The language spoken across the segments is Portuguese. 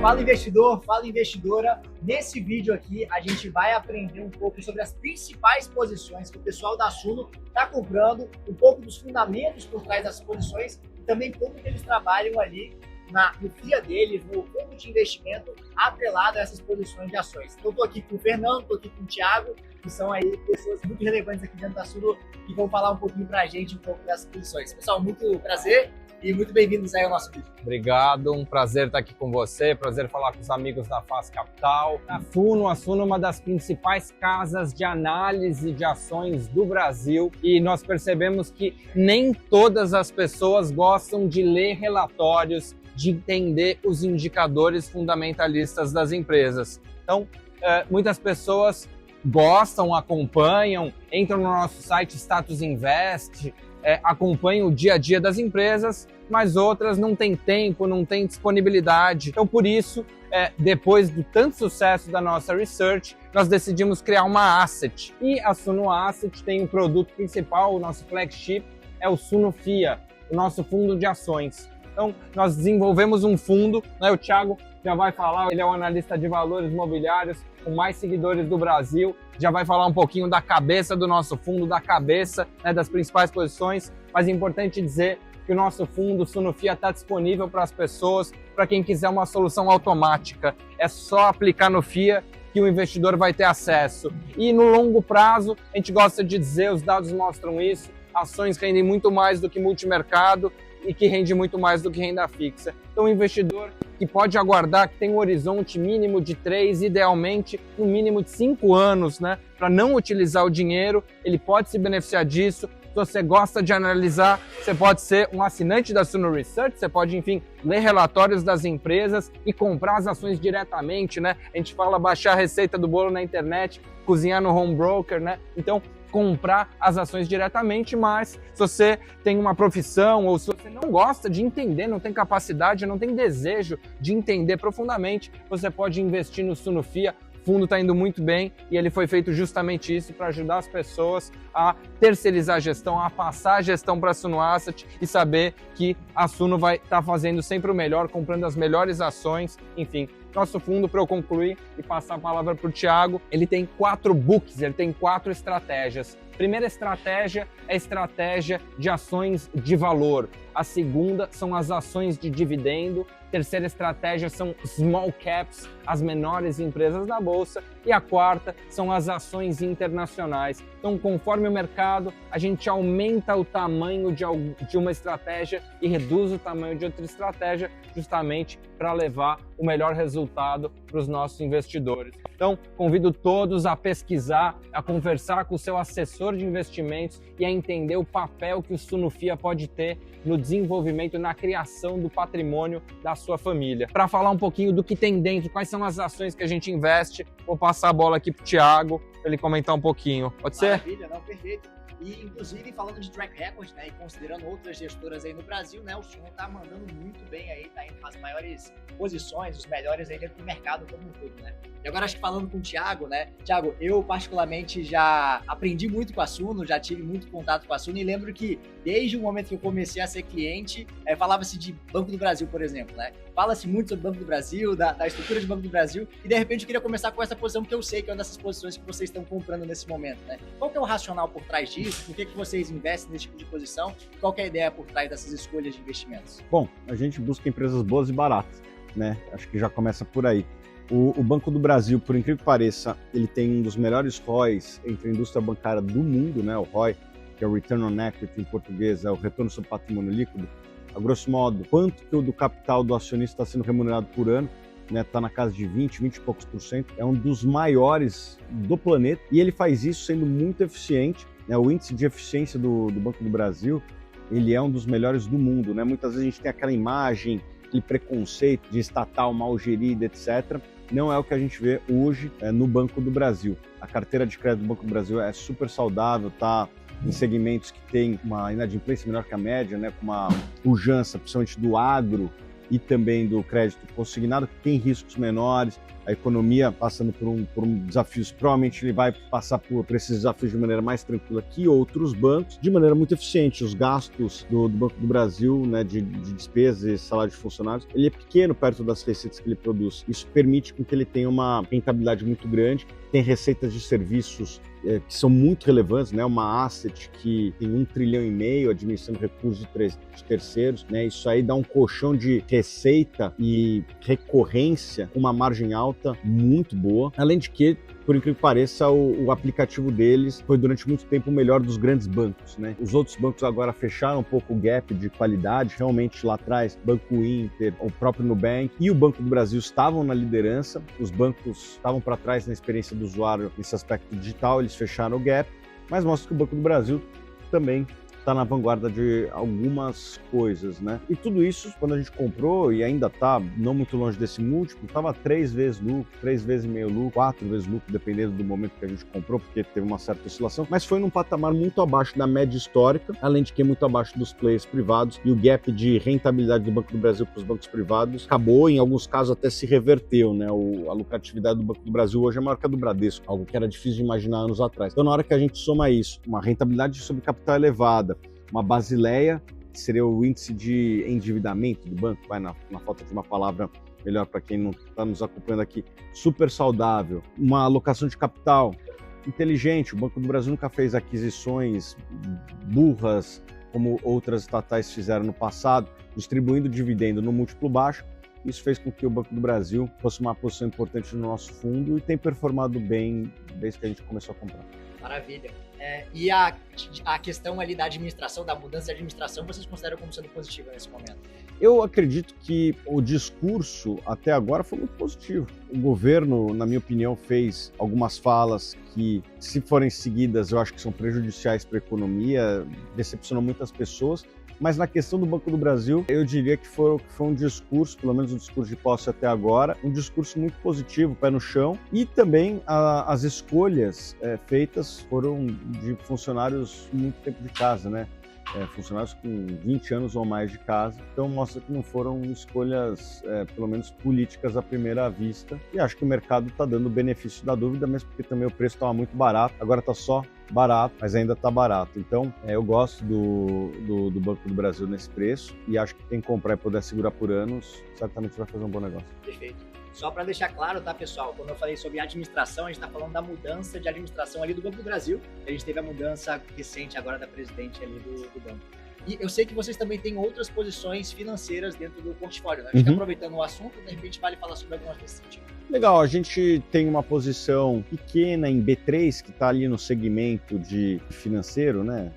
Fala investidor, fala investidora. Nesse vídeo aqui a gente vai aprender um pouco sobre as principais posições que o pessoal da Suno está comprando, um pouco dos fundamentos por trás das posições e também como que eles trabalham ali no FIA deles, no fundo de investimento atrelado a essas posições de ações. Então, estou aqui com o Fernando, estou aqui com o Thiago, que são aí pessoas muito relevantes aqui dentro da Suno e vão falar um pouquinho para a gente um pouco dessas posições. Pessoal, muito prazer e muito bem-vindos aí ao nosso vídeo. Obrigado, um prazer estar aqui com você, prazer falar com os amigos da Faz Capital. A Suno é uma das principais casas de análise de ações do Brasil e nós percebemos que nem todas as pessoas gostam de ler relatórios, de entender os indicadores fundamentalistas das empresas. Então, muitas pessoas gostam, acompanham, entram no nosso site Status Invest, acompanham o dia a dia das empresas, mas outras não têm tempo, não têm disponibilidade. Então, por isso, depois do tanto sucesso da nossa research, nós decidimos criar uma asset. E a Suno Asset tem o produto principal, o nosso flagship, é o Suno FIA, o nosso fundo de ações. Então, nós desenvolvemos um fundo, né? O Thiago já vai falar, ele é um analista de valores imobiliários com mais seguidores do Brasil, já vai falar um pouquinho da cabeça do nosso fundo, da cabeça, né, das principais posições, mas é importante dizer que o nosso fundo, o Suno FIA, está disponível para as pessoas, para quem quiser uma solução automática. É só aplicar no FIA que o investidor vai ter acesso. E no longo prazo, a gente gosta de dizer, os dados mostram isso, ações rendem muito mais do que multimercado, e que rende muito mais do que renda fixa. Então, o investidor que pode aguardar, que tem um horizonte mínimo de 3, idealmente um mínimo de 5 anos, né, para não utilizar o dinheiro, ele pode se beneficiar disso. Se você gosta de analisar, você pode ser um assinante da Suno Research, você pode, enfim, ler relatórios das empresas e comprar as ações diretamente, né? A gente fala baixar a receita do bolo na internet, cozinhar no home broker, né? Então, comprar as ações diretamente, mas se você tem uma profissão ou se você não gosta de entender, não tem capacidade, não tem desejo de entender profundamente, você pode investir no Suno FIA. O fundo está indo muito bem e ele foi feito justamente isso para ajudar as pessoas a terceirizar a gestão, a passar a gestão para a Suno Asset e saber que a Suno vai estar fazendo sempre o melhor, comprando as melhores ações, enfim. Nosso fundo, para eu concluir e passar a palavra para o Thiago, ele tem 4 books, ele tem 4 estratégias. Primeira estratégia é a estratégia de ações de valor. A segunda são as ações de dividendo. Terceira estratégia são small caps, as menores empresas da bolsa. E a quarta são as ações internacionais. Então, conforme o mercado, a gente aumenta o tamanho de uma estratégia e reduz o tamanho de outra estratégia, justamente para levar o melhor resultado para os nossos investidores. Então, convido todos a pesquisar, a conversar com o seu assessor de investimentos e a entender o papel que o Suno FIA pode ter no desenvolvimento, na criação do patrimônio da sua família. Para falar um pouquinho do que tem dentro, quais são as ações que a gente investe, vou passar a bola aqui para o Thiago, para ele comentar um pouquinho. Pode ser? Maravilha, não, perfeito. E, inclusive, falando de track record, né, e considerando outras gestoras aí no Brasil, né, o Suno tá mandando muito bem aí, tá indo nas maiores posições, os melhores aí dentro do mercado como um todo, né. E agora, acho que falando com o Thiago, né, Thiago, eu particularmente já aprendi muito com a Suno, já tive muito contato com a Suno e lembro que desde o momento que eu comecei a ser cliente, falava-se de Banco do Brasil, por exemplo, né. Fala-se muito sobre Banco do Brasil, da estrutura de Banco do Brasil e, de repente, eu queria começar com essa posição que eu sei que é uma dessas posições que vocês estão comprando nesse momento, né. Qual que é o racional por trás disso? Por que vocês investem nesse tipo de posição? Qual que é a ideia por trás dessas escolhas de investimentos? Bom, a gente busca empresas boas e baratas, né? Acho que já começa por aí. O Banco do Brasil, por incrível que pareça, ele tem um dos melhores ROIs entre a indústria bancária do mundo, né? O ROI, que é o Return on Equity em português, é o retorno sobre patrimônio líquido. A grosso modo, quanto que o do capital do acionista está sendo remunerado por ano? Está na casa de 20 e poucos por cento. É um dos maiores do planeta e ele faz isso sendo muito eficiente. O índice de eficiência do Banco do Brasil, ele é um dos melhores do mundo, né? Muitas vezes a gente tem aquela imagem, aquele preconceito de estatal mal gerida, etc. Não é o que a gente vê hoje no Banco do Brasil. A carteira de crédito do Banco do Brasil é super saudável, tá em segmentos que tem uma inadimplência menor que a média, né? Com uma pujança, principalmente do agro e também do crédito consignado, que tem riscos menores. a economia passando por desafios, provavelmente ele vai passar por esses desafios de maneira mais tranquila que outros bancos, de maneira muito eficiente. Os gastos do Banco do Brasil, né, de despesas e salário de funcionários, ele é pequeno perto das receitas que ele produz. Isso permite com que ele tenha uma rentabilidade muito grande, tem receitas de serviços que são muito relevantes, né? Uma asset que tem 1,5 trilhão administrando recursos de terceiros, né? Isso aí dá um colchão de receita e recorrência com uma margem alta muito boa. Além de que, por incrível que pareça, o aplicativo deles foi durante muito tempo o melhor dos grandes bancos, né? Os outros bancos agora fecharam um pouco o gap de qualidade. Realmente lá atrás, Banco Inter, o próprio Nubank e o Banco do Brasil estavam na liderança. Os bancos estavam para trás na experiência do usuário nesse aspecto digital, eles fecharam o gap, mas mostra que o Banco do Brasil também está na vanguarda de algumas coisas, né? E tudo isso, quando a gente comprou, e ainda está não muito longe desse múltiplo, estava 3 vezes lucro, 3 vezes e meio lucro, 4 vezes lucro, dependendo do momento que a gente comprou, porque teve uma certa oscilação, mas foi num patamar muito abaixo da média histórica, além de que é muito abaixo dos players privados, e o gap de rentabilidade do Banco do Brasil para os bancos privados acabou, em alguns casos até se reverteu, né? A lucratividade do Banco do Brasil hoje é maior que a do Bradesco, algo que era difícil de imaginar anos atrás. Então, na hora que a gente soma isso, uma rentabilidade sobre capital elevada, uma Basileia, que seria o índice de endividamento do banco, vai na falta de uma palavra melhor para quem não está nos acompanhando aqui, super saudável, uma alocação de capital inteligente. O Banco do Brasil nunca fez aquisições burras, como outras estatais fizeram no passado, distribuindo dividendo no múltiplo baixo. Isso fez com que o Banco do Brasil fosse uma posição importante no nosso fundo e tem performado bem desde que a gente começou a comprar. Maravilha. E a questão ali da administração, da mudança de administração, vocês consideram como sendo positiva nesse momento? Eu acredito que o discurso até agora foi muito positivo. O governo, na minha opinião, fez algumas falas que, se forem seguidas, eu acho que são prejudiciais para a economia, decepcionou muitas pessoas. Mas na questão do Banco do Brasil, eu diria que foi um discurso, pelo menos o discurso de posse até agora, um discurso muito positivo, pé no chão. E também as escolhas feitas foram de funcionários muito tempo de casa, né? Funcionários com 20 anos ou mais de casa. Então mostra que não foram escolhas, pelo menos políticas à primeira vista. E acho que o mercado está dando o benefício da dúvida, mesmo porque também o preço estava muito barato. Agora está só barato, mas ainda está barato. Então eu gosto do Banco do Brasil nesse preço e acho que quem comprar e puder segurar por anos, certamente vai fazer um bom negócio. Perfeito. Só para deixar claro, tá, pessoal? Quando eu falei sobre administração, a gente está falando da mudança de administração ali do Banco do Brasil. A gente teve a mudança recente agora da presidente ali do banco. E eu sei que vocês também têm outras posições financeiras dentro do portfólio, né? A gente está aproveitando o assunto, de repente vale falar sobre algumas desse sentido. Legal, a gente tem uma posição pequena em B3, que está ali no segmento de financeiro, né?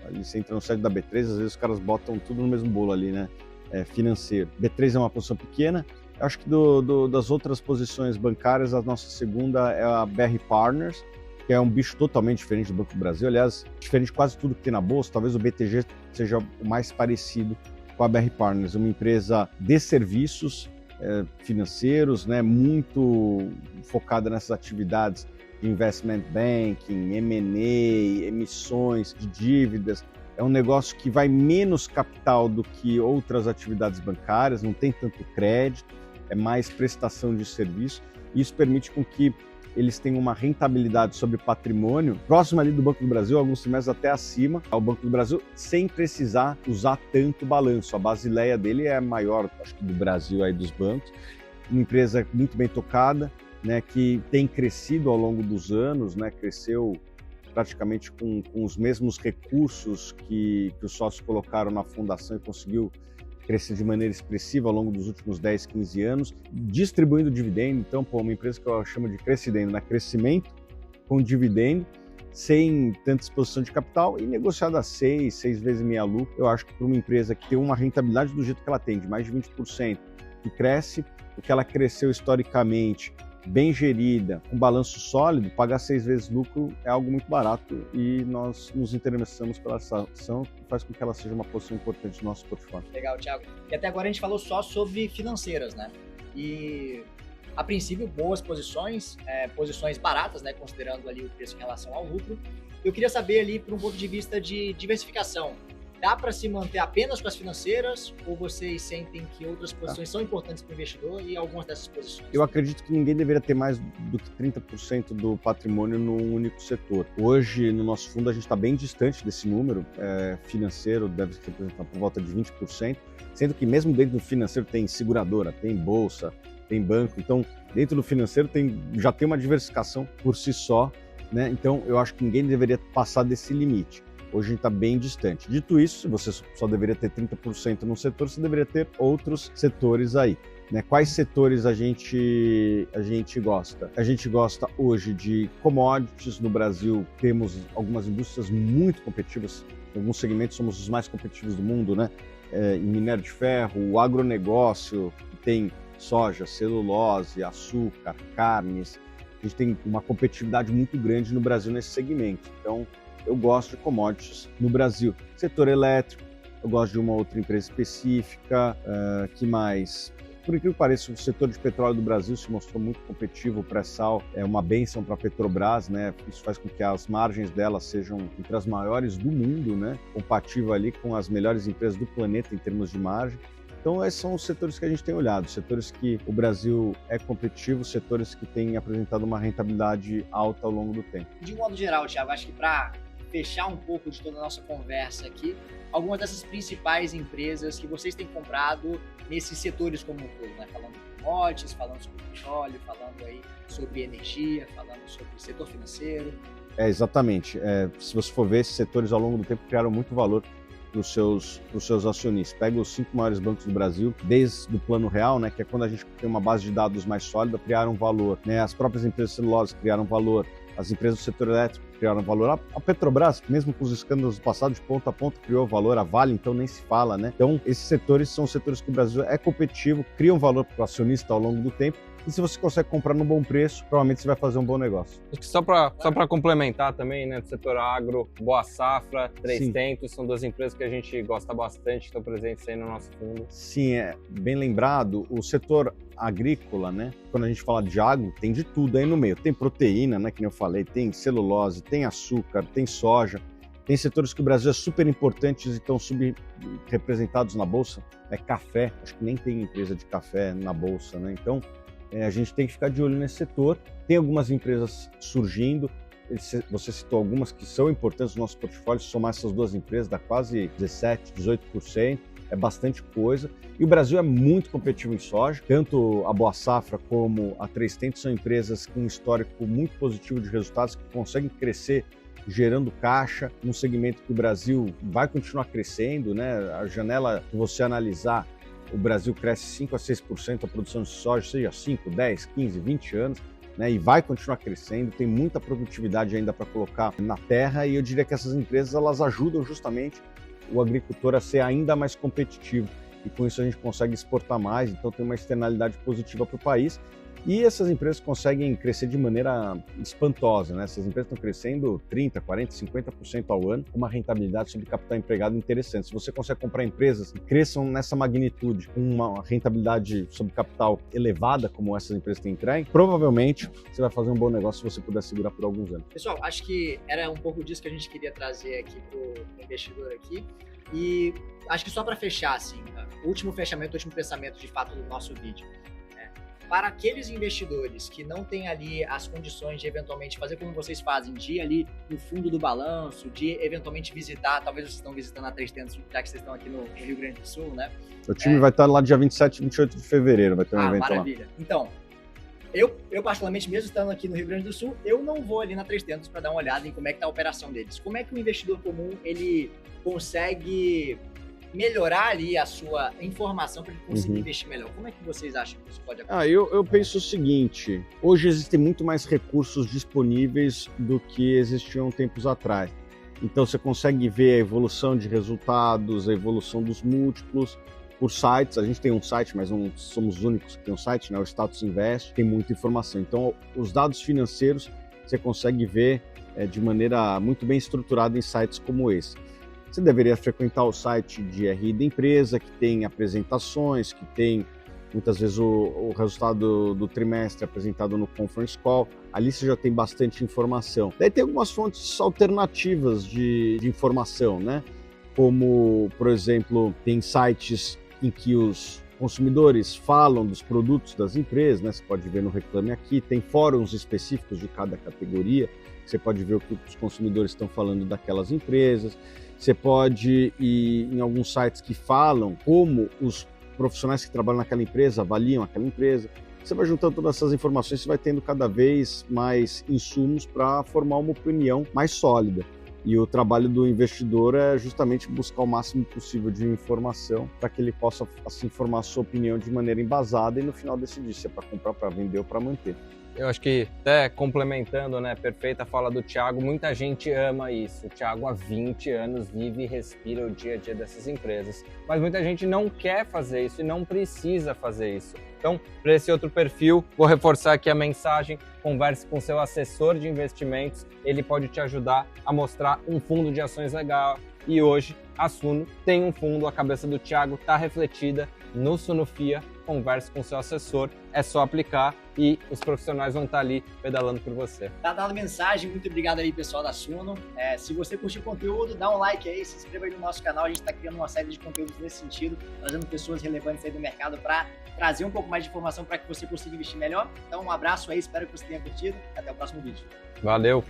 Ali você entra no site da B3, às vezes os caras botam tudo no mesmo bolo ali, né? Financeiro. B3 é uma posição pequena. Acho que das outras posições bancárias, a nossa segunda é a BR Partners, que é um bicho totalmente diferente do Banco do Brasil. Aliás, diferente de quase tudo que tem na bolsa. Talvez o BTG seja o mais parecido com a BR Partners, uma empresa de serviços financeiros, né, muito focada nessas atividades de investment banking, M&A, emissões de dívidas. É um negócio que vai menos capital do que outras atividades bancárias, não tem tanto crédito, é mais prestação de serviço. Isso permite com que eles tenham uma rentabilidade sobre patrimônio próxima ali do Banco do Brasil, alguns trimestres até acima ao Banco do Brasil, sem precisar usar tanto balanço. A Basileia dele é a maior, acho que do Brasil aí dos bancos. Uma empresa muito bem tocada, né, que tem crescido ao longo dos anos, né, cresceu praticamente com os mesmos recursos que os sócios colocaram na fundação e conseguiu crescer de maneira expressiva ao longo dos últimos 10, 15 anos, distribuindo dividendo. Então, uma empresa que eu chamo de crescimento, né? Crescimento com dividendo, sem tanta exposição de capital e negociada a 6 vezes meia lucro. Eu acho que para uma empresa que tem uma rentabilidade do jeito que ela tem, de mais de 20%, que cresce, o que ela cresceu historicamente, bem gerida, com balanço sólido, pagar 6 vezes lucro é algo muito barato e nós nos interessamos pela ação, que faz com que ela seja uma posição importante do nosso portfólio. Legal, Thiago. E até agora a gente falou só sobre financeiras, né? E a princípio, boas posições, posições baratas, né? Considerando ali o preço em relação ao lucro. Eu queria saber ali, por um ponto de vista de diversificação, dá para se manter apenas com as financeiras ou vocês sentem que outras posições são importantes para o investidor e algumas dessas posições? Eu acredito que ninguém deveria ter mais do que 30% do patrimônio num único setor. Hoje, no nosso fundo, a gente está bem distante desse número. Financeiro deve representar por volta de 20%, sendo que mesmo dentro do financeiro tem seguradora, tem bolsa, tem banco. Então, dentro do financeiro já tem uma diversificação por si só, né? Então, eu acho que ninguém deveria passar desse limite. Hoje a gente está bem distante. Dito isso, você só deveria ter 30% num setor, você deveria ter outros setores aí, né? Quais setores a gente gosta? A gente gosta hoje de commodities. No Brasil, temos algumas indústrias muito competitivas. Em alguns segmentos somos os mais competitivos do mundo, né? Em minério de ferro, o agronegócio, que tem soja, celulose, açúcar, carnes. A gente tem uma competitividade muito grande no Brasil nesse segmento. Então, eu gosto de commodities no Brasil. Setor elétrico, eu gosto de uma outra empresa específica. Que mais? Por incrível que pareça, o setor de petróleo do Brasil se mostrou muito competitivo. O pré-sal é uma bênção para a Petrobras, né? Isso faz com que as margens dela sejam entre as maiores do mundo, né? Compatível ali com as melhores empresas do planeta em termos de margem. Então, esses são os setores que a gente tem olhado, setores que o Brasil é competitivo, setores que têm apresentado uma rentabilidade alta ao longo do tempo. De um modo geral, Thiago, acho que para fechar um pouco de toda a nossa conversa aqui, algumas dessas principais empresas que vocês têm comprado nesses setores como um todo, né? Falando de commodities, falando sobre petróleo, falando aí sobre energia, falando sobre setor financeiro. Exatamente. Se você for ver, esses setores ao longo do tempo criaram muito valor para os seus acionistas. Pega os 5 maiores bancos do Brasil, desde o Plano Real, né, que é quando a gente tem uma base de dados mais sólida, criaram valor, né? As próprias empresas de celulose criaram valor, as empresas do setor elétrico criaram valor, a Petrobras, mesmo com os escândalos do passado, de ponta a ponta, criou valor, a Vale, então nem se fala, né? Então, esses setores são setores que o Brasil é competitivo, criam valor para o acionista ao longo do tempo. E se você consegue comprar no bom preço, provavelmente você vai fazer um bom negócio. Acho que só para complementar também, né, do setor agro, Boa Safra, 3Tentos, são duas empresas que a gente gosta bastante, que estão presentes aí no nosso fundo. Sim, bem lembrado. O setor agrícola, né, quando a gente fala de agro, tem de tudo aí no meio. Tem proteína, né, que nem eu falei, tem celulose, tem açúcar, tem soja. Tem setores que o Brasil é super importante e estão subrepresentados na Bolsa. Café, acho que nem tem empresa de café na Bolsa, né? Então, a gente tem que ficar de olho nesse setor. Tem algumas empresas surgindo. Você citou algumas que são importantes no nosso portfólio. Se somar essas duas empresas, dá quase 17%, 18%. É bastante coisa. E o Brasil é muito competitivo em soja. Tanto a Boa Safra como a 3Tentos são empresas com um histórico muito positivo de resultados, que conseguem crescer gerando caixa, num segmento que o Brasil vai continuar crescendo, né? A janela que você analisar, o Brasil cresce 5 a 6% a produção de soja, seja 5, 10, 15, 20 anos, né? E vai continuar crescendo, tem muita produtividade ainda para colocar na terra, e eu diria que essas empresas elas ajudam justamente o agricultor a ser ainda mais competitivo, e com isso a gente consegue exportar mais, então tem uma externalidade positiva para o país. E essas empresas conseguem crescer de maneira espantosa, né? Essas empresas estão crescendo 30%, 40%, 50% ao ano, com uma rentabilidade sobre capital empregado interessante. Se você consegue comprar empresas que cresçam nessa magnitude, com uma rentabilidade sobre capital elevada, como essas empresas têm entregue, provavelmente você vai fazer um bom negócio se você puder segurar por alguns anos. Pessoal, acho que era um pouco disso que a gente queria trazer aqui para o investidor aqui. E acho que só para fechar, assim, o último pensamento de fato do nosso vídeo. Para aqueles investidores que não têm ali as condições de eventualmente fazer como vocês fazem, de ir ali no fundo do balanço, de eventualmente visitar, talvez vocês estão visitando a 3Tentos, já que vocês estão aqui no Rio Grande do Sul, né? O time vai estar lá dia 27 e 28 de fevereiro, vai ter um evento maravilha. Lá. Então, eu particularmente, mesmo estando aqui no Rio Grande do Sul, eu não vou ali na 3Tentos para dar uma olhada em como é que está a operação deles. Como é que o investidor comum, ele consegue melhorar ali a sua informação para ele conseguir investir melhor? Como é que vocês acham que isso pode acontecer? Eu penso o seguinte, hoje existem muito mais recursos disponíveis do que existiam tempos atrás. Então você consegue ver a evolução de resultados, a evolução dos múltiplos por sites. A gente tem um site, mas não somos os únicos que tem um site, né? O Status Invest, tem muita informação. Então os dados financeiros você consegue ver de maneira muito bem estruturada em sites como esse. Você deveria frequentar o site de RI da empresa, que tem apresentações, que tem muitas vezes o resultado do trimestre apresentado no conference call. Ali você já tem bastante informação. Daí tem algumas fontes alternativas de informação, né? como, por exemplo, tem sites em que os consumidores falam dos produtos das empresas, né? Você pode ver no Reclame Aqui, tem fóruns específicos de cada categoria, você pode ver o que os consumidores estão falando daquelas empresas, você pode ir em alguns sites que falam como os profissionais que trabalham naquela empresa avaliam aquela empresa. Você vai juntando todas essas informações, você vai tendo cada vez mais insumos para formar uma opinião mais sólida. E o trabalho do investidor é justamente buscar o máximo possível de informação para que ele possa assim formar a sua opinião de maneira embasada e no final decidir se é para comprar, para vender ou para manter. Eu acho que, até complementando, né, perfeita a fala do Thiago, muita gente ama isso. O Thiago há 20 anos vive e respira o dia a dia dessas empresas. Mas muita gente não quer fazer isso e não precisa fazer isso. Então, para esse outro perfil, vou reforçar aqui a mensagem, converse com seu assessor de investimentos, ele pode te ajudar a mostrar um fundo de ações legal. E hoje, a Suno tem um fundo, a cabeça do Thiago está refletida no Sunofia. Converse com seu assessor, é só aplicar e os profissionais vão estar ali pedalando por você. Tá dada a mensagem, muito obrigado aí pessoal da Suno. Se você curtiu o conteúdo, dá um like aí, se inscreva aí no nosso canal, a gente está criando uma série de conteúdos nesse sentido, trazendo pessoas relevantes aí do mercado para trazer um pouco mais de informação para que você consiga investir melhor. Então um abraço aí, espero que você tenha curtido, até o próximo vídeo. Valeu!